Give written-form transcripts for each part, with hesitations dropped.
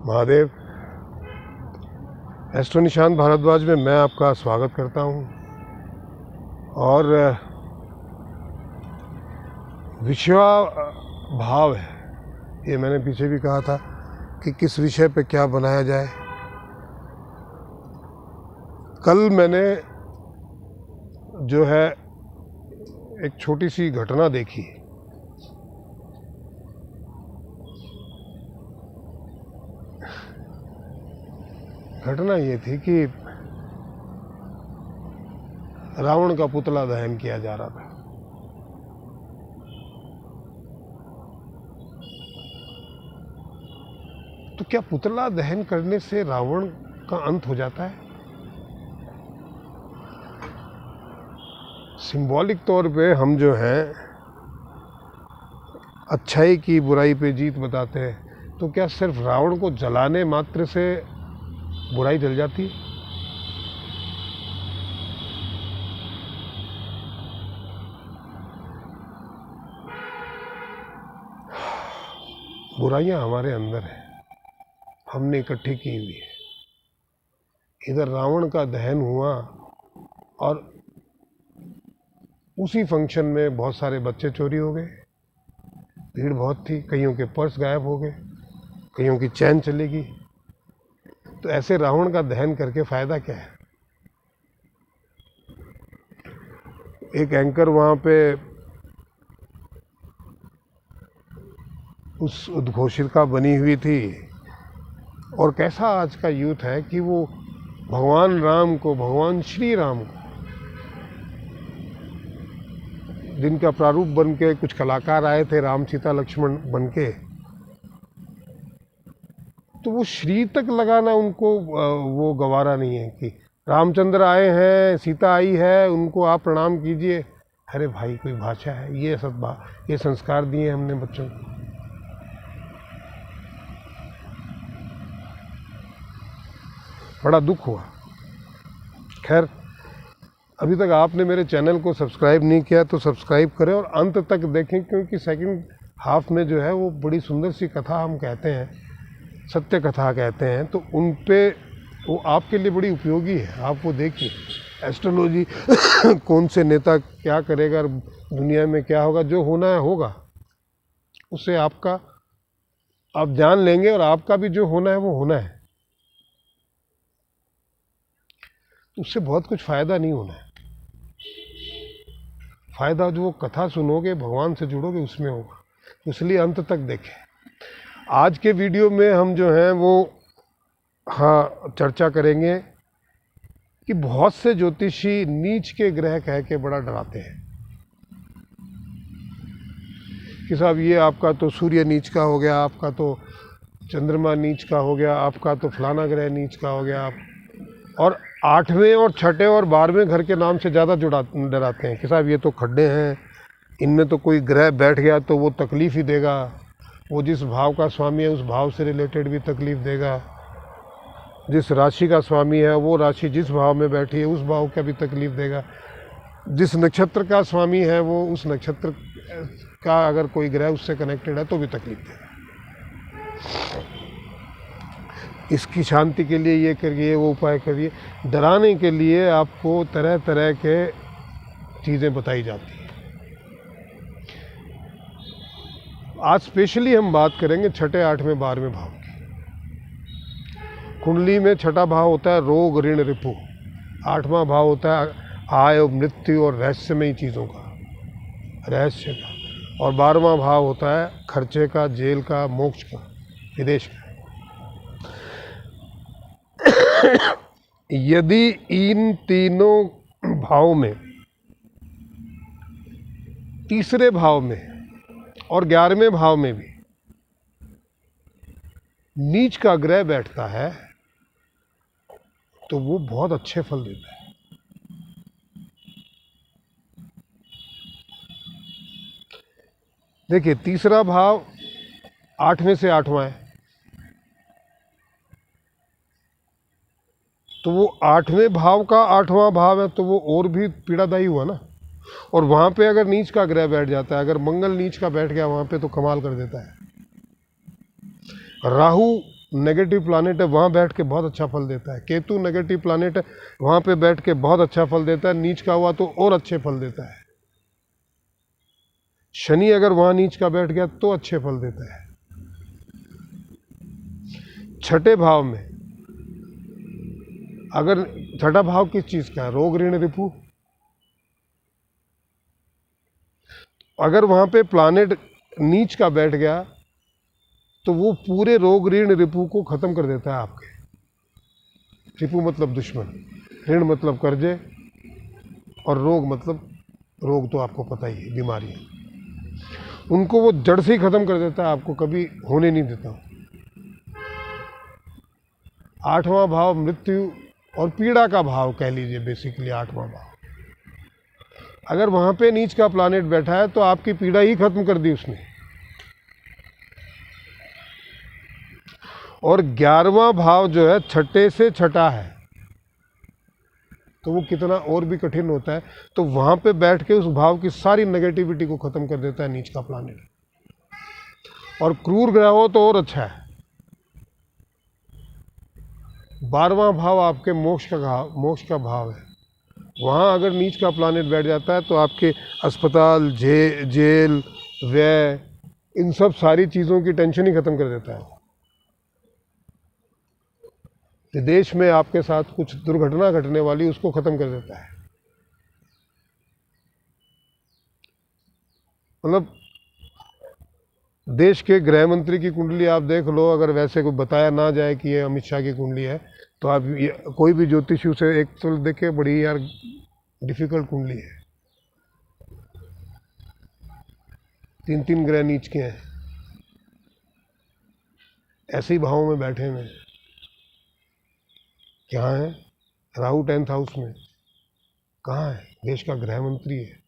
Mahadev. Astro Nishant Bhardwaj में मैं आपका स्वागत करता हूं। और विषया भाव है, ये मैंने पीछे भी कहा था कि किस विषय पे क्या बनाया जाए। कल मैंने जो है एक छोटी सी घटना देखी। घटना ये थी कि रावण का पुतला दहन किया जा रहा था। तो क्या पुतला दहन करने से रावण का अंत हो जाता है? सिंबॉलिक तौर पे हम जो हैं अच्छाई की बुराई पे जीत बताते हैं, तो क्या सिर्फ रावण को जलाने मात्र से बुराई जल जाती है? बुराइयां हमारे अंदर है, हमने इकट्ठी की हुई है। इधर रावण का दहन हुआ और उसी फंक्शन में बहुत सारे बच्चे चोरी हो गए। भीड़ बहुत थी, कईयों के पर्स गायब हो गए, कईयों की चैन चली गई। तो ऐसे रावण का दहन करके फायदा क्या है? एक एंकर वहां पे उस उद्घोषिका बनी हुई थी। और कैसा आज का यूथ है कि वो भगवान राम को, भगवान श्री राम को, जिनका प्रारूप बन के कुछ कलाकार आए थे राम सीता लक्ष्मण बन के, तो वो श्री तक लगाना उनको वो गवारा नहीं है कि रामचंद्र आए हैं, सीता आई है, उनको आप प्रणाम कीजिए। अरे भाई, कोई भाषा है? ये ये संस्कार दिए हमने बच्चों को। बड़ा दुख हुआ। खैर, अभी तक आपने मेरे चैनल को सब्सक्राइब नहीं किया तो सब्सक्राइब करें और अंत तक देखें, क्योंकि सेकंड हाफ में जो है वो बड़ी सुंदर सी कथा हम कहते हैं, सत्य कथा कहते हैं, तो उन पे वो आपके लिए बड़ी उपयोगी है। आप वो देखिए, एस्ट्रोलॉजी कौन से नेता क्या करेगा, दुनिया में क्या होगा, जो होना है होगा, उससे आपका आप जान लेंगे और आपका भी जो होना है वो होना है। उससे बहुत कुछ फ़ायदा नहीं होना है। फ़ायदा जो वो कथा सुनोगे, भगवान से जुड़ोगे, उसमें होगा। इसलिए अंत तक देखें। आज के वीडियो में हम जो हैं वो चर्चा करेंगे कि बहुत से ज्योतिषी नीच के ग्रह कह के बड़ा डराते हैं कि साहब ये आपका तो सूर्य नीच का हो गया, आपका तो चंद्रमा नीच का हो गया, आपका तो फलाना ग्रह नीच का हो गया। और 8वें और 6ठे और 12वें घर के नाम से ज़्यादा डराते हैं कि साहब ये तो खड्डे हैं, इनमें तो कोई ग्रह बैठ गया तो वो तकलीफ़ ही देगा, वो जिस भाव का स्वामी है उस भाव से रिलेटेड भी तकलीफ़ देगा, जिस राशि का स्वामी है वो राशि जिस भाव में बैठी है उस भाव का भी तकलीफ़ देगा, जिस नक्षत्र का स्वामी है वो उस नक्षत्र का अगर कोई ग्रह उससे कनेक्टेड है तो भी तकलीफ़ देगा। इसकी शांति के लिए ये करिए, वो उपाय करिए। डराने के लिए आपको तरह तरह के चीज़ें बताई जाती हैं। आज स्पेशली हम बात करेंगे 6ठे, 8वें, 12वें भाव की। कुंडली में 6ठा भाव होता है रोग, ऋण, रिपु। 8वां भाव होता है आय और मृत्यु और रहस्यमयी चीज़ों का, रहस्य का। और 12वां भाव होता है खर्चे का, जेल का, मोक्ष का, विदेश का। यदि इन तीनों भाव में, तीसरे भाव में और 11वें भाव में भी नीच का ग्रह बैठता है तो वो बहुत अच्छे फल देता है। देखिए, तीसरा भाव 8वें से 8वां है, तो वो 8वें भाव का 8वां भाव है, तो वो और भी पीड़ादायी हुआ ना। और वहाँ पे अगर नीच का ग्रह बैठ जाता है, अगर मंगल नीच का बैठ गया वहाँ पे, तो कमाल कर देता है। राहु नेगेटिव प्लानेट है वहाँ बैठ के बहुत अच्छा फल देता है। केतु नेगेटिव प्लानेट है, वहाँ पे बैठ के बहुत अच्छा फल देता है, नीच का हुआ तो और अच्छे फल देता है। शनि अगर वहाँ नीच का बैठ गया तो अच्छे फल देता है। छठे भाव में अगर, छठा भाव किस चीज़ का है? रोग ऋण रिपु। अगर वहाँ पे प्लानेट नीच का बैठ गया तो वो पूरे रोग ऋण रिपु को खत्म कर देता है आपके। रिपु मतलब दुश्मन, ऋण मतलब कर्जे, और रोग मतलब, रोग तो आपको पता ही है, बीमारियां, उनको वो जड़ से ही खत्म कर देता है, आपको कभी होने नहीं देता। आठवां भाव मृत्यु और पीड़ा का भाव कह लीजिए, बेसिकली आठवां भाव। अगर वहां पे नीच का प्लानेट बैठा है तो आपकी पीड़ा ही खत्म कर दी उसने। और 11वां भाव जो है छठे से छठा है, तो वो कितना और भी कठिन होता है। तो वहां पे बैठ के उस भाव की सारी नेगेटिविटी को खत्म कर देता है नीच का प्लानेट। और क्रूर ग्रह हो तो और अच्छा है। 12वां भाव आपके मोक्ष का भाव है। वहाँ अगर नीच का प्लानेट बैठ जाता है तो आपके अस्पताल, जेल, व्यय, इन सब सारी चीज़ों की टेंशन ही खत्म कर देता है। विदेश में आपके साथ कुछ दुर्घटना घटने वाली, उसको खत्म कर देता है। मतलब देश के गृह मंत्री की कुंडली आप देख लो, अगर वैसे कोई बताया ना जाए कि ये अमित शाह की कुंडली है, तो आप कोई भी ज्योतिषी से एक तो देखे, बड़ी यार डिफिकल्ट कुंडली है। 3 ग्रह नीच के हैं, ऐसे ही भावों में बैठे हुए। क्या है? राहु 10th हाउस में, कहाँ है? देश का गृह मंत्री है।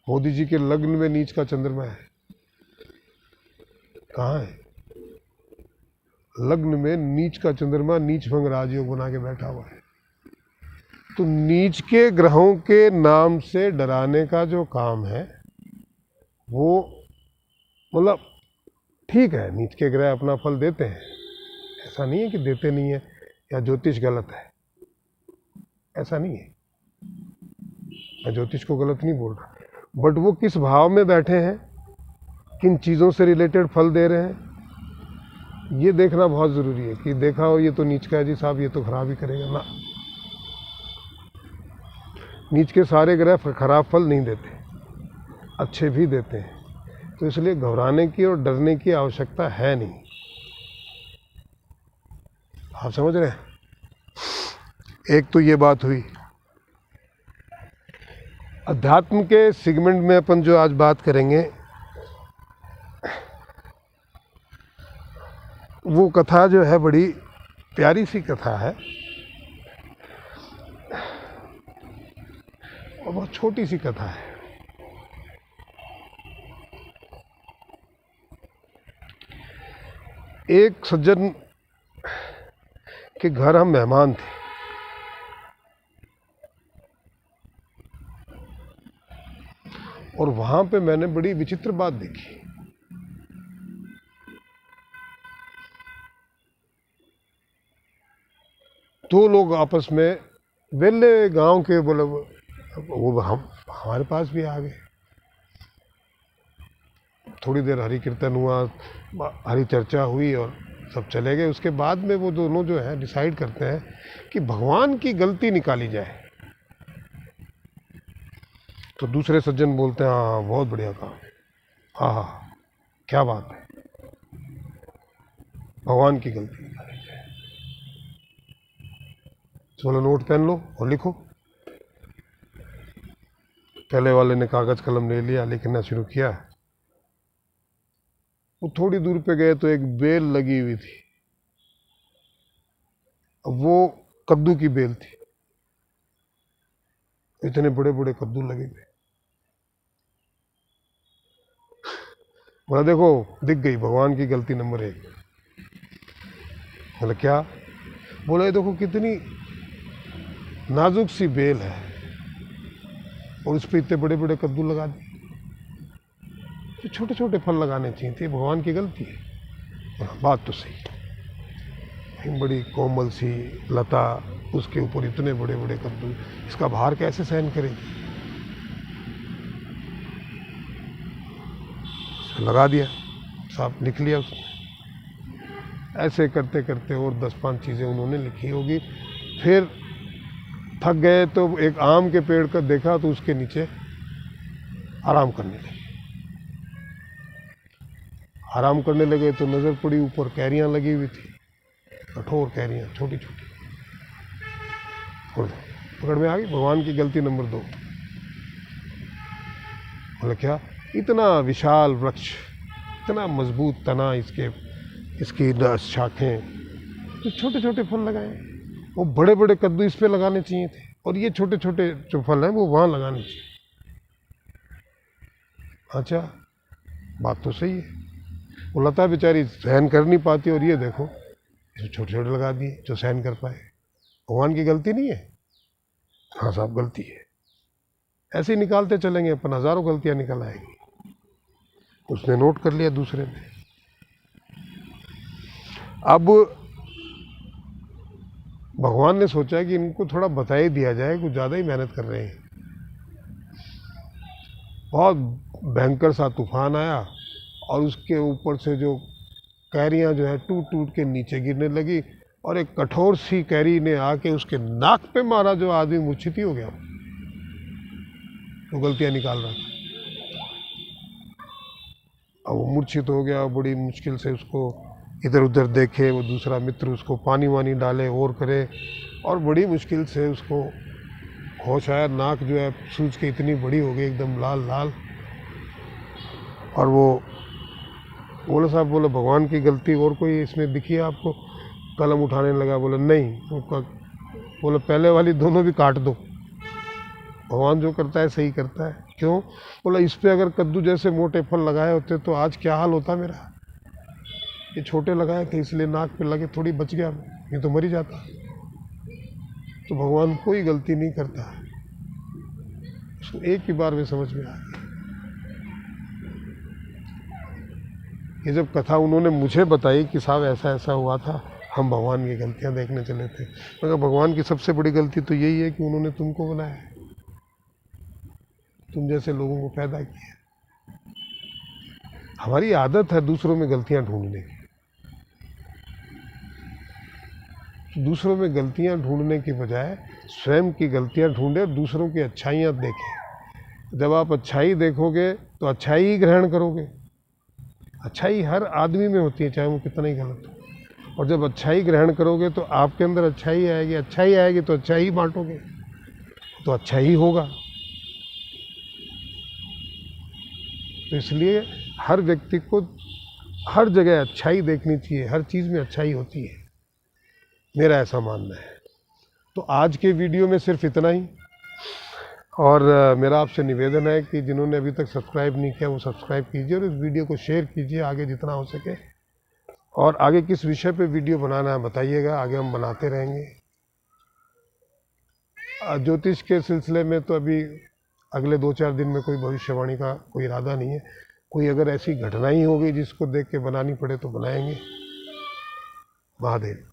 मोदी जी के लग्न में नीच का चंद्रमा है, कहाँ है? लग्न में नीच का चंद्रमा नीच भंग राजयोग बना के बैठा हुआ है। तो नीच के ग्रहों के नाम से डराने का जो काम है वो, मतलब ठीक है, नीच के ग्रह अपना फल देते हैं, ऐसा नहीं है कि देते नहीं है या ज्योतिष गलत है, ऐसा नहीं है। मैं ज्योतिष को गलत नहीं बोल रहा, बट वो किस भाव में बैठे हैं, किन चीज़ों से रिलेटेड फल दे रहे हैं, ये देखना बहुत ज़रूरी है। कि देखा हो ये तो नीच का है जी साहब, ये तो खराब ही करेगा ना। नीच के सारे ग्रह खराब फल नहीं देते, अच्छे भी देते हैं। तो इसलिए घबराने की और डरने की आवश्यकता है नहीं। आप समझ रहे हैं? एक तो ये बात हुई। अध्यात्म के सेगमेंट में अपन जो आज बात करेंगे, वो कथा जो है बड़ी प्यारी सी कथा है और बहुत छोटी सी कथा है। एक सज्जन के घर हम मेहमान थे। और वहां पे मैंने बड़ी विचित्र बात देखी। दो लोग आपस में, वेले गांव के, बोले वो हम हमारे पास भी आ गए। थोड़ी देर हरि कीर्तन हुआ, हरि चर्चा हुई और सब चले गए। उसके बाद में वो दोनों जो है डिसाइड करते हैं कि भगवान की गलती निकाली जाए। तो दूसरे सज्जन बोलते हैं हाँ बहुत बढ़िया काम, हाँ हाँ क्या बात है, भगवान की गलती निकाली जाए। बोलो नोट पेन लो और लिखो। पहले वाले ने कागज कलम ले लिया, लिखना शुरू किया। वो थोड़ी दूर पे गए तो एक बेल लगी हुई थी। अब वो कद्दू की बेल थी, इतने बड़े बड़े कद्दू लगे थे। बोला देखो दिख गई, भगवान की गलती नंबर 1। बोला क्या? बोला ये देखो कितनी नाजुक सी बेल है और उस पर इतने बड़े बड़े कद्दू लगा दिए। तो छोटे छोटे फल लगाने चाहिए थे, भगवान की गलती है। हाँ, बात तो सही है। एक बड़ी कोमल सी लता, उसके ऊपर इतने बड़े बड़े कद्दू, इसका भार कैसे सहन करेगी। लगा दिया, साफ लिख लिया उसने। ऐसे करते करते और 10-5 चीज़ें उन्होंने लिखी होगी। फिर थक गए तो एक आम के पेड़ का देखा तो उसके नीचे आराम करने लगे। आराम करने लगे तो नज़र पड़ी ऊपर कैरियाँ लगी हुई थी, कठोर कैरियाँ छोटी छोटी। पकड़ में आ गई। भगवान की गलती नंबर 2। बोले क्या, इतना विशाल वृक्ष, इतना मजबूत तना, इसकी शाखें, तो छोटे छोटे फल लगाए। वो बड़े बड़े कद्दू इस पे लगाने चाहिए थे, और ये छोटे छोटे जो फल हैं वो वहाँ लगाने चाहिए। अच्छा, बात तो सही है। वो लता बेचारी सहन कर नहीं पाती, और ये देखो इसे छोटे छोटे लगा दिए जो सहन कर पाए। भगवान की गलती नहीं है? हाँ साहब, गलती है। ऐसे ही निकालते चलेंगे अपन, हजारों गलतियां निकल आएंगी। उसने नोट कर लिया दूसरे ने। अब भगवान ने सोचा कि इनको थोड़ा बता ही दिया जाए, कुछ ज़्यादा ही मेहनत कर रहे हैं। बहुत भयंकर सा तूफान आया, और उसके ऊपर से जो कैरियां जो है टूट टूट के नीचे गिरने लगी, और एक कठोर सी कैरी ने आके उसके नाक पे मारा। जो आदमी मूर्छित ही हो गया, वो गलतियां निकाल रहा था। अब वो मूर्छित हो गया, बड़ी मुश्किल से उसको इधर उधर देखे, वो दूसरा मित्र उसको पानी वानी डाले और करे, और बड़ी मुश्किल से उसको होश आया। नाक जो है सूज के इतनी बड़ी हो गई, एकदम लाल लाल। और वो बोले साहब, बोले भगवान की गलती और कोई इसमें दिखी है आपको? कलम उठाने लगा, बोले नहीं। बोले पहले वाली दोनों भी काट दो, भगवान जो करता है सही करता है। क्यों? बोला इस पे अगर कद्दू जैसे मोटे फल लगाए होते तो आज क्या हाल होता मेरा। ये छोटे लगाए थे इसलिए नाक पे लगे, थोड़ी बच गया, ये तो मर ही जाता। तो भगवान कोई गलती नहीं करता, उसको एक ही बार में समझ में आ गया। ये जब कथा उन्होंने मुझे बताई कि साहब ऐसा ऐसा हुआ था, हम भगवान की गलतियां देखने चले थे, मगर भगवान की सबसे बड़ी गलती तो यही है कि उन्होंने तुमको बनाया, तुम जैसे लोगों को पैदा किया। हमारी आदत है दूसरों में गलतियां ढूंढने की। दूसरों में गलतियां ढूंढने की बजाय स्वयं की गलतियां ढूंढे और दूसरों की अच्छाइयां देखें। जब आप अच्छाई देखोगे तो अच्छाई ही ग्रहण करोगे। अच्छाई हर आदमी में होती है, चाहे वो कितना ही गलत हो। और जब अच्छाई ग्रहण करोगे तो आपके अंदर अच्छाई आएगी, अच्छाई आएगी तो अच्छाई बांटोगे, तो अच्छा ही होगा। तो इसलिए हर व्यक्ति को हर जगह अच्छाई देखनी चाहिए, हर चीज़ में अच्छाई होती है, मेरा ऐसा मानना है। तो आज के वीडियो में सिर्फ इतना ही, और मेरा आपसे निवेदन है कि जिन्होंने अभी तक सब्सक्राइब नहीं किया वो सब्सक्राइब कीजिए, और इस वीडियो को शेयर कीजिए आगे जितना हो सके। और आगे किस विषय पे वीडियो बनाना है बताइएगा, आगे हम बनाते रहेंगे। ज्योतिष के सिलसिले में तो अभी अगले 2-4 दिन में कोई भविष्यवाणी का कोई इरादा नहीं है। कोई अगर ऐसी घटना ही हो गई जिसको देख के बनानी पड़े तो बनाएंगे। महादेव।